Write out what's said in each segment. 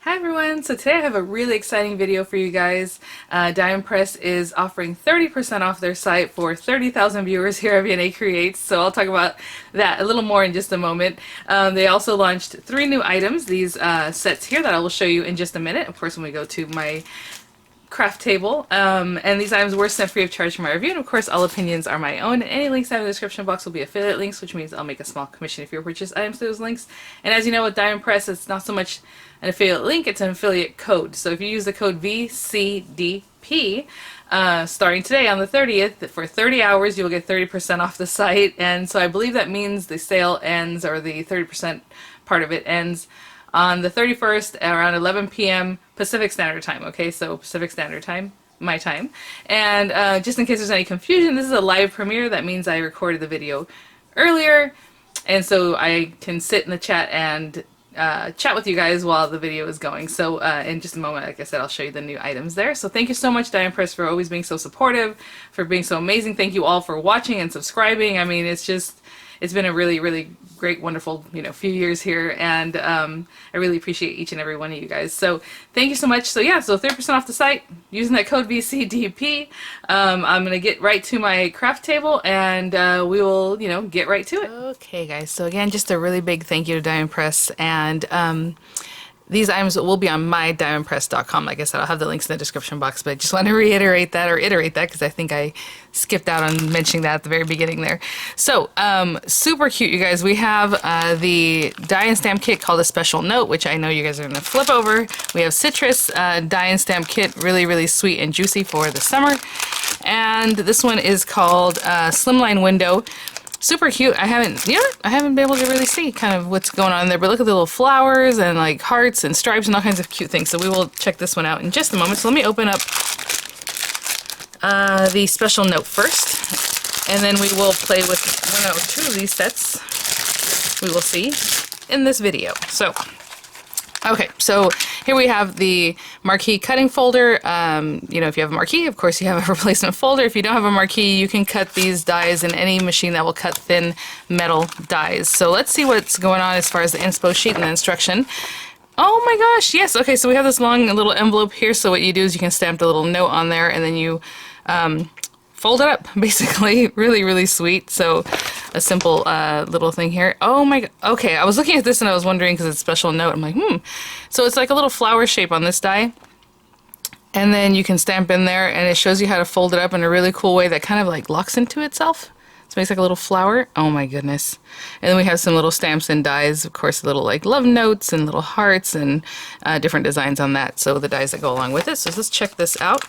Hi everyone! So today I have a really exciting video for you guys. Diamond Press is offering 30% off their site for 30,000 viewers here at VianneyCreates, so I'll talk about that a little more in just a moment. They also launched 3 new items, these sets here that I will show you in just a minute, of course when we go to my craft table, and these items were sent free of charge for my review, and of course all opinions are my own, and any links down in the description box will be affiliate links, which means I'll make a small commission if you purchase items through those links. And as you know, with Diamond Press, it's not so much an affiliate link, it's an affiliate code. So if you use the code VCDP starting today on the 30th, for 30 hours you'll get 30% off the site, and so I believe that means the sale ends, or the 30% part of it ends on the 31st around 11 p.m. Pacific Standard Time, okay? So Pacific Standard Time, my time. And just in case there's any confusion, this is a live premiere. That means I recorded the video earlier, and so I can sit in the chat and chat with you guys while the video is going. So in just a moment, like I said, I'll show you the new items there. So thank you so much, Diamond Press, for always being so supportive, for being so amazing. Thank you all for watching and subscribing. I mean, it's been a really, really great, wonderful, few years here, and I really appreciate each and every one of you guys. So thank you so much. So yeah, so 30% off the site using that code VCDP. I'm gonna get right to my craft table, and we will, get right to it. Okay, guys. So again, just a really big thank you to Diamond Press, and these items will be on mydiamondpress.com. Like I said, I'll have the links in the description box, but I just want to reiterate that, or iterate that, because I think I skipped out on mentioning that at the very beginning there. So, super cute, you guys. We have the die and stamp kit called a Special Note, which I know you guys are going to flip over. We have Citrus die and stamp kit, really, really sweet and juicy for the summer. And this one is called Slimline Window. Super cute. I haven't been able to really see kind of what's going on there, but look at the little flowers and like hearts and stripes and all kinds of cute things. So we will check this one out in just a moment. So let me open up the Special Note first, and then we will play with one or two of these sets. We will see in this video. So, okay, so here we have the marquee cutting folder. If you have a marquee, of course you have a replacement folder. If you don't have a marquee, you can cut these dies in any machine that will cut thin metal dies. So let's see what's going on as far as the inspo sheet and the instruction. Oh my gosh, yes. Okay, so we have this long little envelope here. So what you do is you can stamp a little note on there, and then you fold it up, basically. Really, really sweet. So a simple little thing here. Oh my, okay, I was looking at this and I was wondering, because it's a special note, I'm like, So it's like a little flower shape on this die, and then you can stamp in there, and it shows you how to fold it up in a really cool way that kind of like locks into itself. So it makes like a little flower. Oh my goodness. And then we have some little stamps and dies, of course, little like love notes and little hearts and different designs on that. So the dies that go along with it. So let's check this out.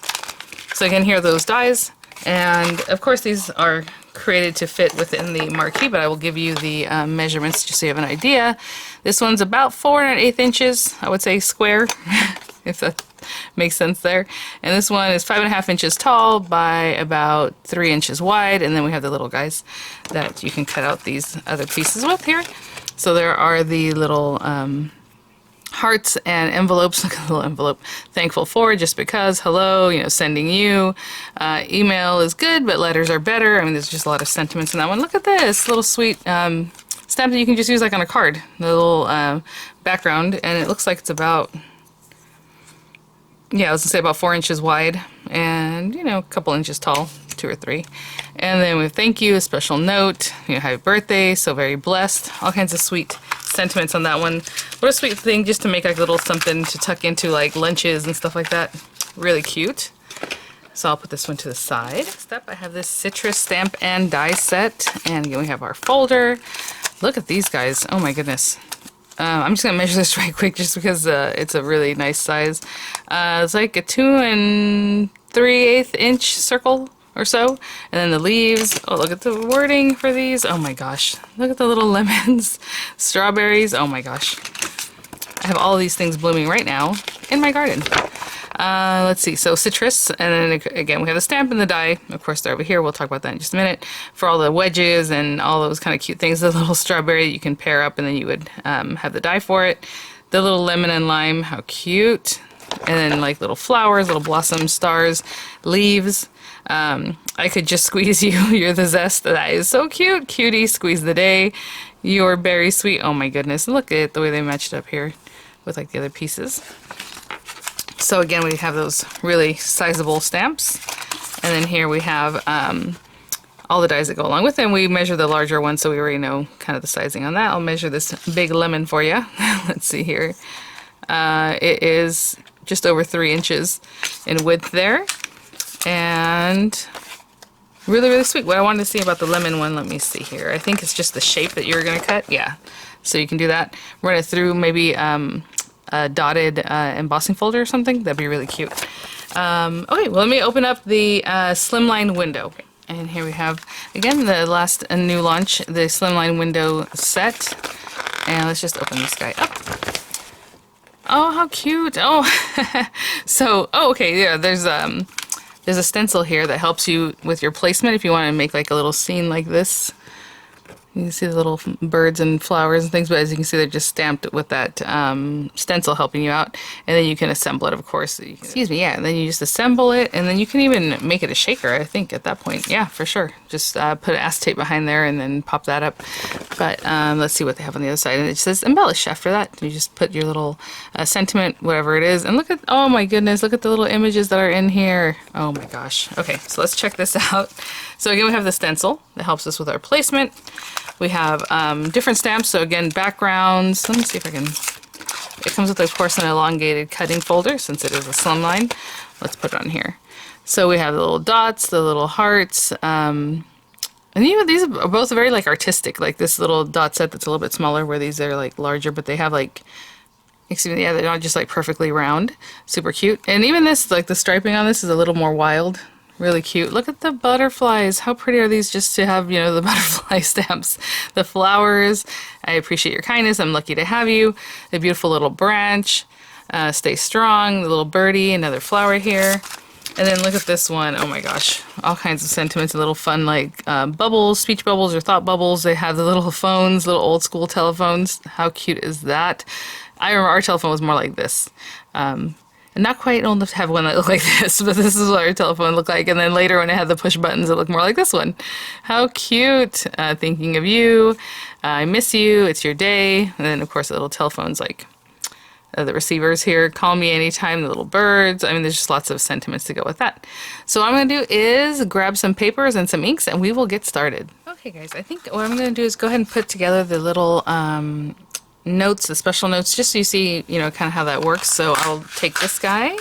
So again, here are those dies. And of course these are created to fit within the marquee, but I will give you the measurements just so you have an idea. This one's about 4 1/8 inches, I would say square, if that makes sense there. And this one is 5.5 inches tall by about 3 inches wide. And then we have the little guys that you can cut out these other pieces with here. So there are the little hearts and envelopes. Look at the little envelope. Thankful for, just because, hello, sending you. Email is good, but letters are better. I mean, there's just a lot of sentiments in that one. Look at this little sweet stamp that you can just use like on a card. The little background, and it looks like it's about, I was gonna say about 4 inches wide, and a couple inches tall, 2 or 3. And then with thank you, a special note, happy birthday, so very blessed, all kinds of sweet sentiments on that one. What a sweet thing, just to make like a little something to tuck into like lunches and stuff like that. Really cute. So I'll put this one to the side. Next up, I have this citrus stamp and die set, and again we have our folder. Look at these guys. Oh my goodness. I'm just gonna measure this right quick, just because it's a really nice size. It's like a 2 3/8 inch circle or so, and then the leaves. Oh, look at the wording for these. Oh my gosh, look at the little lemons, strawberries. Oh my gosh, I have all these things blooming right now in my garden. Let's see, so citrus, and then again we have the stamp and the die. Of course they're over here, we'll talk about that in just a minute, for all the wedges and all those kind of cute things. The little strawberry you can pair up, and then you would have the die for it. The little lemon and lime, how cute. And then like little flowers, little blossoms, stars, leaves. I could just squeeze you. You're the zest. That is so cute. Cutie, squeeze the day. You're berry sweet. Oh my goodness. Look at the way they matched up here. with like the other pieces. So again, we have those really sizable stamps. And then here we have all the dies that go along with it. And we measure the larger one, so we already know kind of the sizing on that. I'll measure this big lemon for you. Let's see here. It is just over 3 inches in width there. And really, really sweet. What I wanted to see about the lemon one, let me see here. I think it's just the shape that you're going to cut. Yeah. So you can do that. Run it through maybe a dotted embossing folder or something. That'd be really cute. Okay, well, let me open up the Slimline window. And here we have, again, the last new launch, the Slimline window set. And let's just open this guy up. Oh, how cute. Oh, so, oh, okay, yeah, there's a stencil here that helps you with your placement if you want to make like a little scene like this. You can see the little birds and flowers and things, but as you can see, they're just stamped with that stencil helping you out. And then you can assemble it, of course. Excuse me, yeah. And then you just assemble it, and then you can even make it a shaker, I think, at that point. Yeah, for sure. Just put acetate behind there and then pop that up. But let's see what they have on the other side. And it says embellish after that. You just put your little sentiment, whatever it is. And look at, oh my goodness, look at the little images that are in here. Oh my gosh. Okay, so let's check this out. So again, we have the stencil that helps us with our placement. We have different stamps, so again, backgrounds. Let me see if I can... It comes with, of course, an elongated cutting folder, since it is a slimline. Let's put it on here. So we have the little dots, the little hearts, and you know, these are both very, like, artistic. Like this little dot set that's a little bit smaller, where these are, like, larger, but they have, like... Excuse me, yeah, they're not just, like, perfectly round. Super cute. And even this, like, the striping on this is a little more wild. Really cute. Look at the butterflies. How pretty are these just to have, you know, the butterfly stamps. The flowers. I appreciate your kindness. I'm lucky to have you. The beautiful little branch. Stay strong. The little birdie. Another flower here. And then look at this one. Oh my gosh. All kinds of sentiments. Little fun like bubbles, speech bubbles or thought bubbles. They have the little phones, little old school telephones. How cute is that? I remember our telephone was more like this. And not quite old enough to have one that looked like this, but this is what our telephone looked like. And then later when it had the push buttons, it looked more like this one. How cute. Thinking of you. I miss you. It's your day. And then, of course, the little telephones like the receivers here. Call me anytime. The little birds. I mean, there's just lots of sentiments to go with that. So what I'm going to do is grab some papers and some inks, and we will get started. Okay, guys. I think what I'm going to do is go ahead and put together the little... notes, the special notes, just so you see, you know, kind of how that works. So I'll take this guy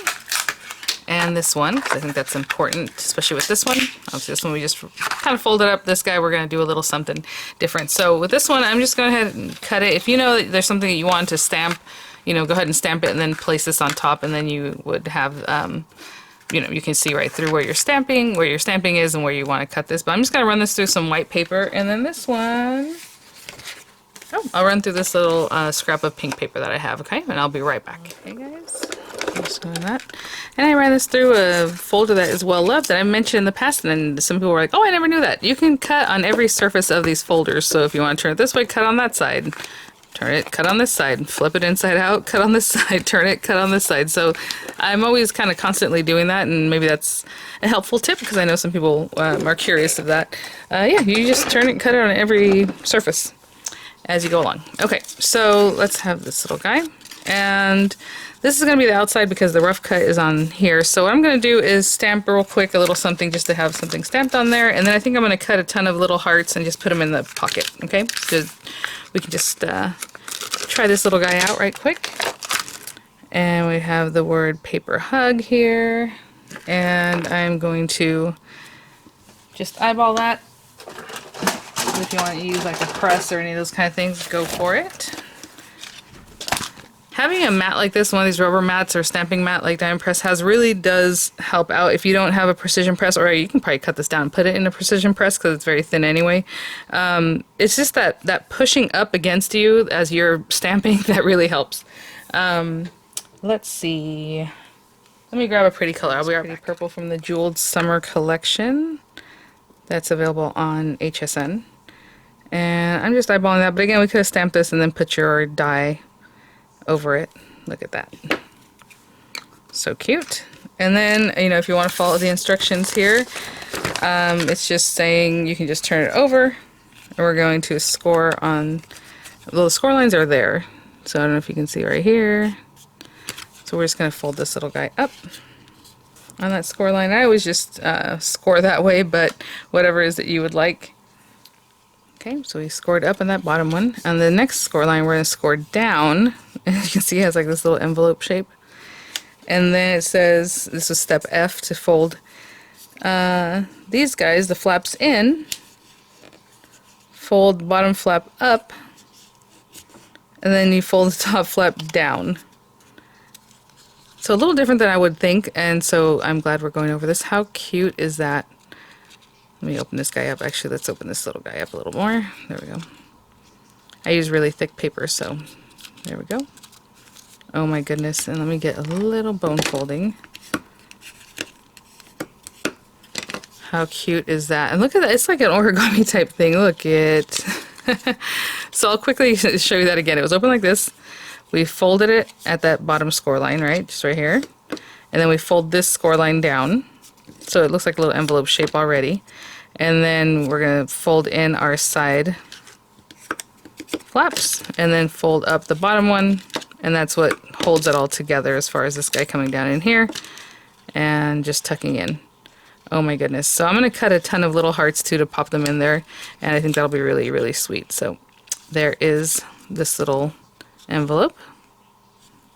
and this one, because I think that's important, especially with this one. Obviously, this one we just kind of folded up. This guy, we're going to do a little something different. So with this one, I'm just going to go ahead and cut it. If you know that there's something that you want to stamp, you know, go ahead and stamp it and then place this on top, and then you would have, you know, you can see right through where your stamping is and where you want to cut this. But I'm just going to run this through some white paper, and then this one... Oh, I'll run through this little scrap of pink paper that I have, okay? And I'll be right back. Okay, guys. I'm just doing that. And I ran this through a folder that is well loved that I mentioned in the past, and then some people were like, oh, I never knew that. You can cut on every surface of these folders. So if you want to turn it this way, cut on that side. Turn it, cut on this side. Flip it inside out, cut on this side. Turn it, cut on this side. So I'm always kind of constantly doing that, and maybe that's a helpful tip because I know some people are curious of that. Yeah, you just turn it and cut it on every surface as you go along. Okay, so let's have this little guy. And this is going to be the outside because the rough cut is on here. So what I'm going to do is stamp real quick a little something just to have something stamped on there. And then I think I'm going to cut a ton of little hearts and just put them in the pocket. Okay, so we can just try this little guy out right quick. And we have the word paper hug here. And I'm going to just eyeball that. If you want to use like a press or any of those kind of things, go for it. Having a mat like this, one of these rubber mats or stamping mat like Diamond Press has, really does help out. If you don't have a precision press, or you can probably cut this down and put it in a precision press because it's very thin anyway. It's just that pushing up against you as you're stamping that really helps. Let's see. Let me grab a pretty color. I'll be right back. Purple from the Jeweled Summer Collection. That's available on HSN. And I'm just eyeballing that, but again, we could have stamped this and then put your die over it. Look at that. So cute. And then, you know, if you want to follow the instructions here, it's just saying you can just turn it over, and we're going to score on, well, the score lines are there. So I don't know if you can see right here. So we're just going to fold this little guy up on that score line. I always just score that way, but whatever it is that you would like. Okay, so we scored up on that bottom one. On the next score line, we're going to score down. And you can see it has like this little envelope shape. And then it says, this is step F, to fold these guys, the flaps in, fold bottom flap up, and then you fold the top flap down. So a little different than I would think, and so I'm glad we're going over this. How cute is that? Let me open this guy up. Actually, let's open this little guy up a little more. There we go. I use really thick paper, so there we go. Oh my goodness, and let me get a little bone folding. How cute is that? And look at that, it's like an origami type thing. Look it. So I'll quickly show you that again. It was open like this. We folded it at that bottom score line, right? Just right here. And then we fold this score line down. So it looks like a little envelope shape already. And then we're going to fold in our side flaps. And then fold up the bottom one. And that's what holds it all together as far as this guy coming down in here. And just tucking in. Oh my goodness. So I'm going to cut a ton of little hearts too to pop them in there. And I think that'll be really, really sweet. So there is this little envelope.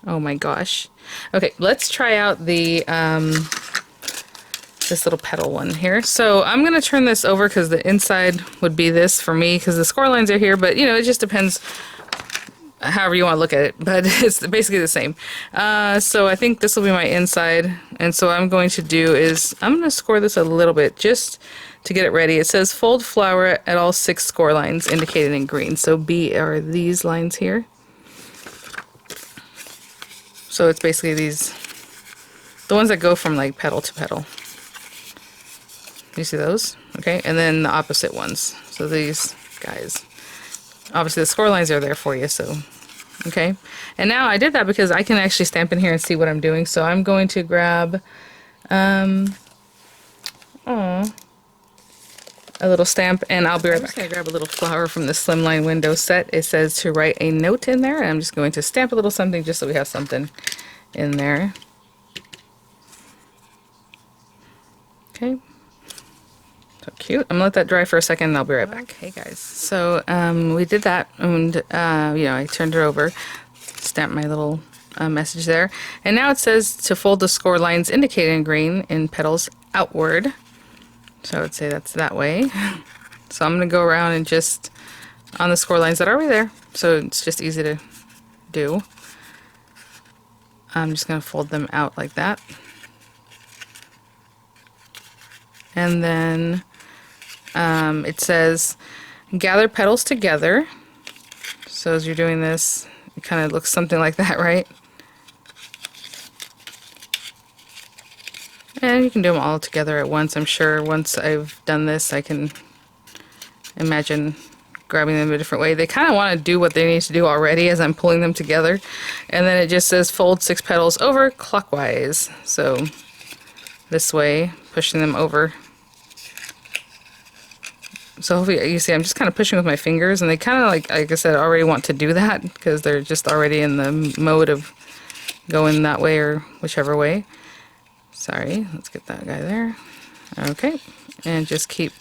Oh my gosh. Okay, let's try out the this little petal one here. So I'm going to turn this over because the inside would be this for me because the score lines are here, but you know, it just depends however you want to look at it, but it's basically the same. So I think this will be my inside, and so what I'm going to do is I'm going to score this a little bit just to get it ready. It says fold flower at all 6 score lines indicated in green. So B are these lines here. So it's basically these, the ones that go from like petal to petal. You see those? Okay, and then the opposite ones. So these guys. Obviously the score lines are there for you, so okay. And now I did that because I can actually stamp in here and see what I'm doing. So I'm going to grab a little stamp, and I'll be right back. I'm just going to grab a little flower from the Slimline window set. It says to write a note in there, and I'm just going to stamp a little something just so we have something in there. Okay. So cute. I'm going to let that dry for a second and I'll be right back. Okay guys, so we did that, and you know, I turned her over, stamped my little message there, and now it says to fold the score lines indicated in green in petals outward. So I would say that's that way. So I'm going to go around and just on the score lines that are already there, so it's just easy to do. I'm just going to fold them out like that. And then it says gather petals together. So as you're doing this, it kind of looks something like that, right? And you can do them all together at once. I'm sure once I've done this, I can imagine grabbing them a different way. They kind of want to do what they need to do already as I'm pulling them together. And then it just says fold 6 petals over clockwise. So this way, pushing them over. So hopefully you see I'm just kind of pushing with my fingers, and they kind of like I said, already want to do that because they're just already in the mode of going that way or whichever way. Sorry, let's get that guy there. Okay, and just keep,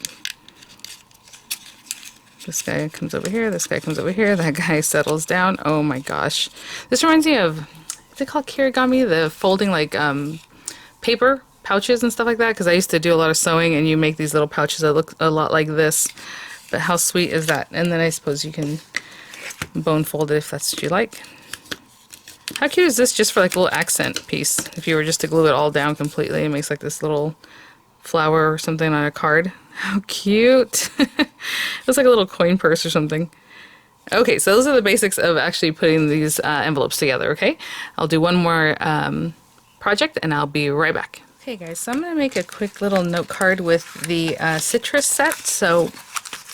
this guy comes over here, this guy comes over here, that guy settles down. Oh my gosh. This reminds me of, is it called kirigami? The folding like paper pouches and stuff like that, because I used to do a lot of sewing and you make these little pouches that look a lot like this. But how sweet is that? And then I suppose you can bone fold it if that's what you like. How cute is this just for like a little accent piece? If you were just to glue it all down completely, it makes like this little flower or something on a card. How cute. It's like a little coin purse or something. Okay, so those are the basics of actually putting these envelopes together, okay? I'll do one more project and I'll be right back. Okay guys, so I'm going to make a quick little note card with the citrus set. So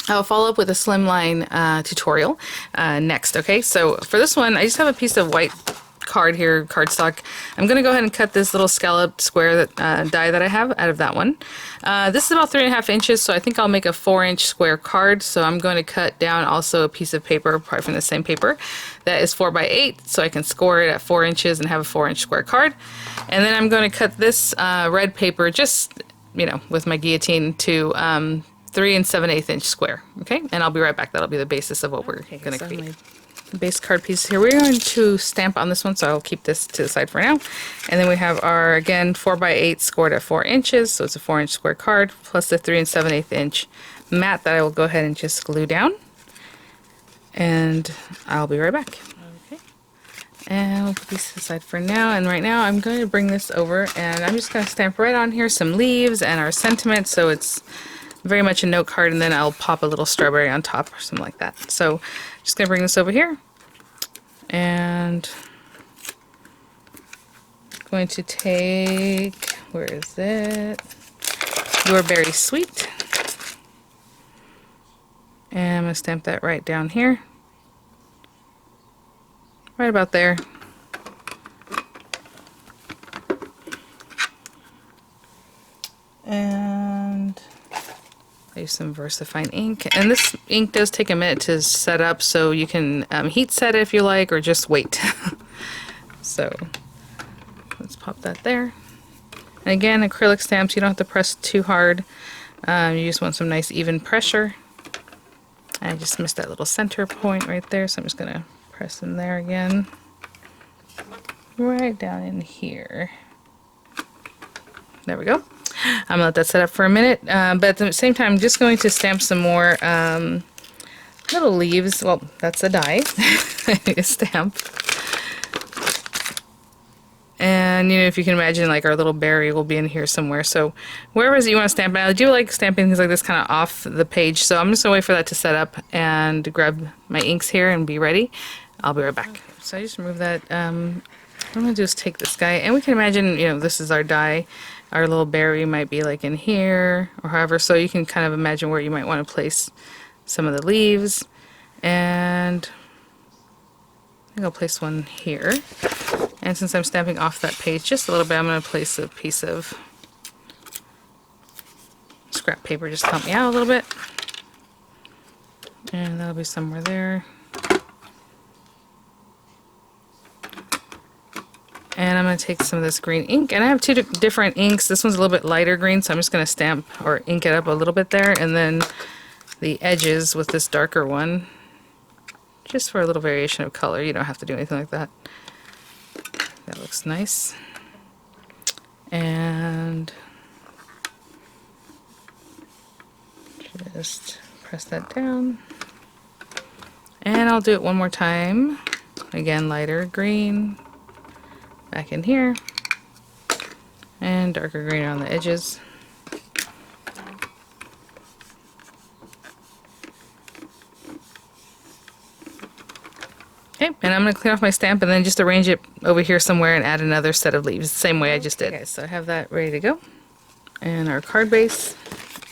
I'll follow up with a Slimline tutorial next, okay? So for this one, I just have a piece of white card here, cardstock. I'm going to go ahead and cut this little scalloped square that, die that I have out of that one. This is about 3.5 inches, so I think I'll make a 4-inch square card. So I'm going to cut down also a piece of paper, probably from the same paper, that is 4 by 8, so I can score it at 4 inches and have a 4-inch square card. And then I'm going to cut this red paper just, you know, with my guillotine to 3 7/8 inch square. Okay, and I'll be right back. That'll be the basis of what we're going to create. Base card piece here. We're going to stamp on this one, so I'll keep this to the side for now. And then we have our, again, 4 by 8 scored at 4 inches, so it's a 4-inch square card, plus the 3 7/8 inch mat that I will go ahead and just glue down. And I'll be right back. Okay. And we'll put these to the side for now. And right now I'm going to bring this over, and I'm just going to stamp right on here some leaves and our sentiment, so it's very much a note card, and then I'll pop a little strawberry on top or something like that. So just going to bring this over here, and going to take, where is it? Your Berry Sweet. And I'm going to stamp that right down here. Right about there. And I use some VersaFine ink, and this ink does take a minute to set up, so you can heat set it if you like, or just wait. So let's pop that there. And again, acrylic stamps, you don't have to press too hard. You just want some nice even pressure. I just missed that little center point right there, so I'm just gonna press in there again, right down in here. There we go. I'm gonna let that set up for a minute, but at the same time I'm just going to stamp some more little leaves. Well, that's a die. A stamp. And you know, if you can imagine, like, our little berry will be in here somewhere, so wherever you want to stamp it. I do like stamping things like this kind of off the page, so I'm just gonna wait for that to set up and grab my inks here and be ready. I'll be right back. Okay, so I just removed that. What I'm gonna do is take this guy, and we can imagine, you know, this is our die. Our little berry might be like in here or however, so you can kind of imagine where you might want to place some of the leaves. And I think I'll place one here. And since I'm stamping off that page just a little bit, I'm going to place a piece of scrap paper just to help me out a little bit. And that'll be somewhere there. And I'm going to take some of this green ink, and I have two different inks. This one's a little bit lighter green, so I'm just going to stamp or ink it up a little bit there, and then the edges with this darker one, just for a little variation of color. You don't have to do anything like that. That looks nice. And just press that down. And I'll do it one more time. Again, lighter green. Back in here, and darker green on the edges. Okay, and I'm going to clean off my stamp and then just arrange it over here somewhere and add another set of leaves, the same way I just did. Okay, so I have that ready to go, and our card base,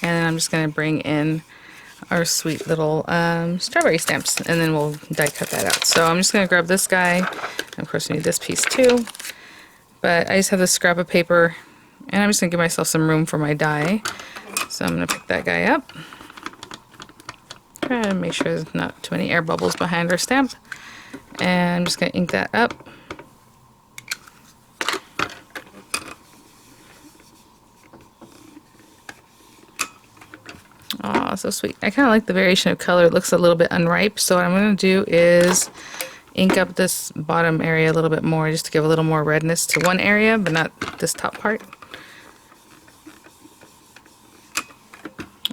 and then I'm just going to bring in our sweet little strawberry stamps, and then we'll die cut that out. So I'm just going to grab this guy, and of course we need this piece too, but I just have this scrap of paper, and I'm just going to give myself some room for my die. So I'm going to pick that guy up, try to make sure there's not too many air bubbles behind our stamp, and I'm just going to ink that up. Oh, so sweet. I kind of like the variation of color. It looks a little bit unripe, so what I'm going to do is ink up this bottom area a little bit more, just to give a little more redness to one area, but not this top part.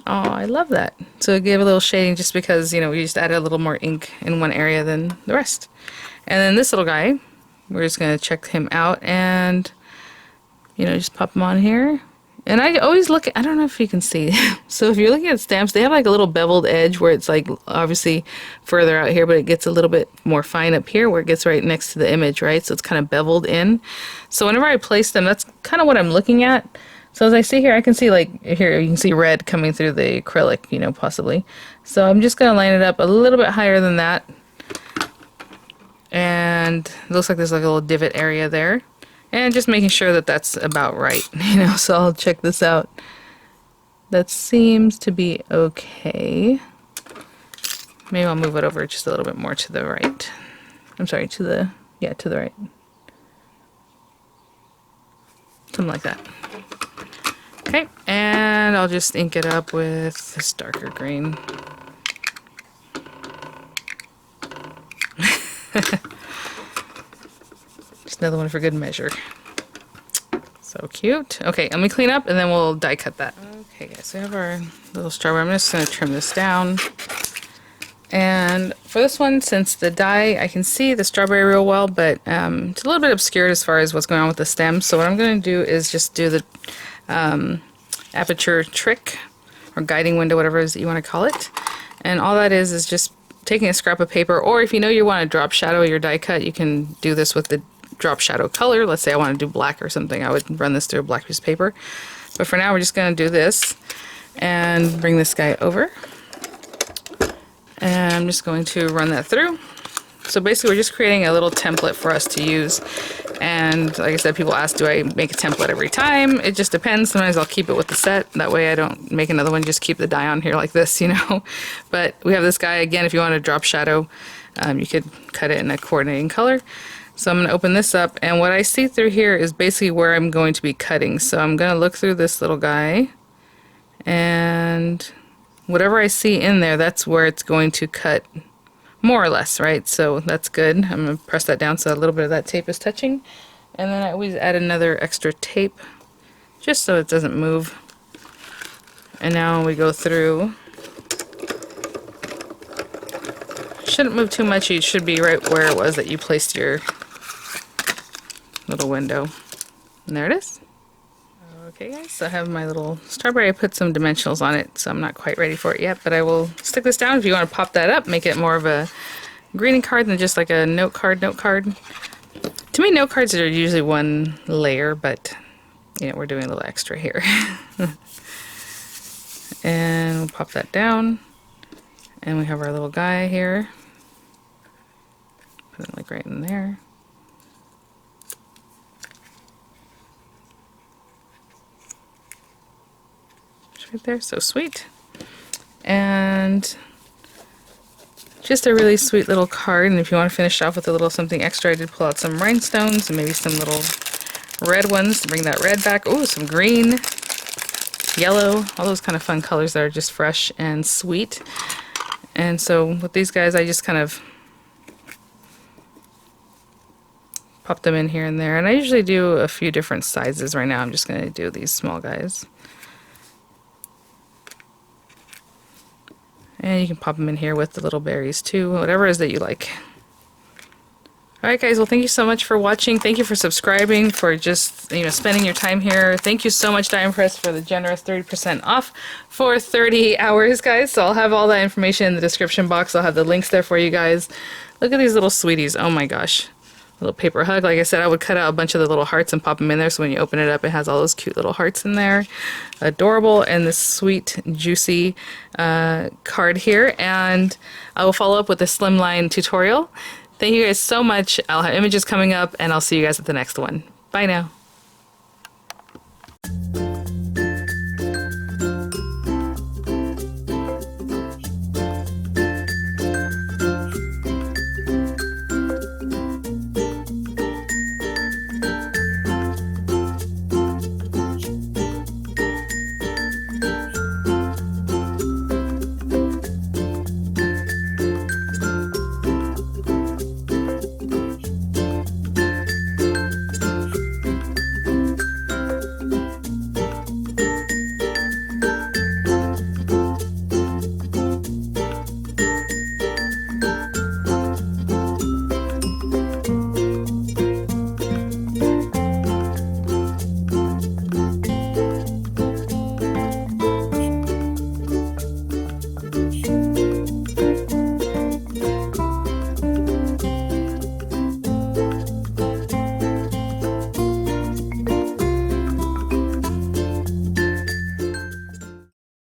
Oh, I love that. So give a little shading just because, you know, we just added a little more ink in one area than the rest. And then this little guy, we're just going to check him out and, you know, just pop him on here. And I always look at, I don't know if you can see, so if you're looking at stamps, they have like a little beveled edge where it's like obviously further out here, but it gets a little bit more fine up here where it gets right next to the image, right? So it's kind of beveled in. So whenever I place them, that's kind of what I'm looking at. So as I see here, I can see, like, here you can see red coming through the acrylic, you know, possibly. So I'm just going to line it up a little bit higher than that. And it looks like there's like a little divot area there. And just making sure that that's about right, you know, so I'll check this out. That seems to be okay. Maybe I'll move it over just a little bit more to the right. I'm sorry, to the right. Something like that. Okay, and I'll just ink it up with this darker green. Just another one for good measure. So cute. Okay, let me clean up and then we'll die cut that. Okay guys, so we have our little strawberry. I'm just going to trim this down. And for this one, since the die, I can see the strawberry real well, but it's a little bit obscured as far as what's going on with the stem. So what I'm going to do is just do the aperture trick, or guiding window, whatever it is that you want to call it. And all that is just taking a scrap of paper, or if you know you want to drop shadow your die cut, you can do this with the drop shadow color. Let's say I want to do black or something, I would run this through a black piece of paper. But for now, we're just going to do this and bring this guy over. And I'm just going to run that through. So basically we're just creating a little template for us to use. And like I said, people ask, do I make a template every time? It just depends. Sometimes I'll keep it with the set. That way I don't make another one, just keep the die on here like this, you know. But we have this guy, again, if you want to drop shadow, you could cut it in a coordinating color. So I'm going to open this up, and what I see through here is basically where I'm going to be cutting. So I'm going to look through this little guy, and whatever I see in there, that's where it's going to cut, more or less, right? So that's good. I'm going to press that down so a little bit of that tape is touching. And then I always add another extra tape just so it doesn't move. And now we go through. Shouldn't move too much. It should be right where it was that you placed your little window. And there it is. Okay guys, so I have my little strawberry. I put some dimensionals on it, so I'm not quite ready for it yet, but I will stick this down. If you want to pop that up, make it more of a greeting card than just like a note card. To me, note cards are usually one layer, but you know, we're doing a little extra here. And we'll pop that down, and we have our little guy here. Put it like right in there. Right there, so sweet. And just a really sweet little card. And if you want to finish off with a little something extra, I did pull out some rhinestones and maybe some little red ones to bring that red back. Oh, some green, yellow, all those kind of fun colors that are just fresh and sweet. And so with these guys, I just kind of pop them in here and there. And I usually do a few different sizes. Right now I'm just going to do these small guys. And you can pop them in here with the little berries too, whatever it is that you like. Alright guys, well thank you so much for watching. Thank you for subscribing, for just, you know, spending your time here. Thank you so much, Die Press, for the generous 30% off for 30 hours, guys. So I'll have all that information in the description box. I'll have the links there for you guys. Look at these little sweeties. Oh my gosh. Little paper hug. Like I said, I would cut out a bunch of the little hearts and pop them in there, so when you open it up, it has all those cute little hearts in there. Adorable. And this sweet, juicy card here. And I will follow up with a Slimline tutorial. Thank you guys so much. I'll have images coming up, and I'll see you guys at the next one. Bye now.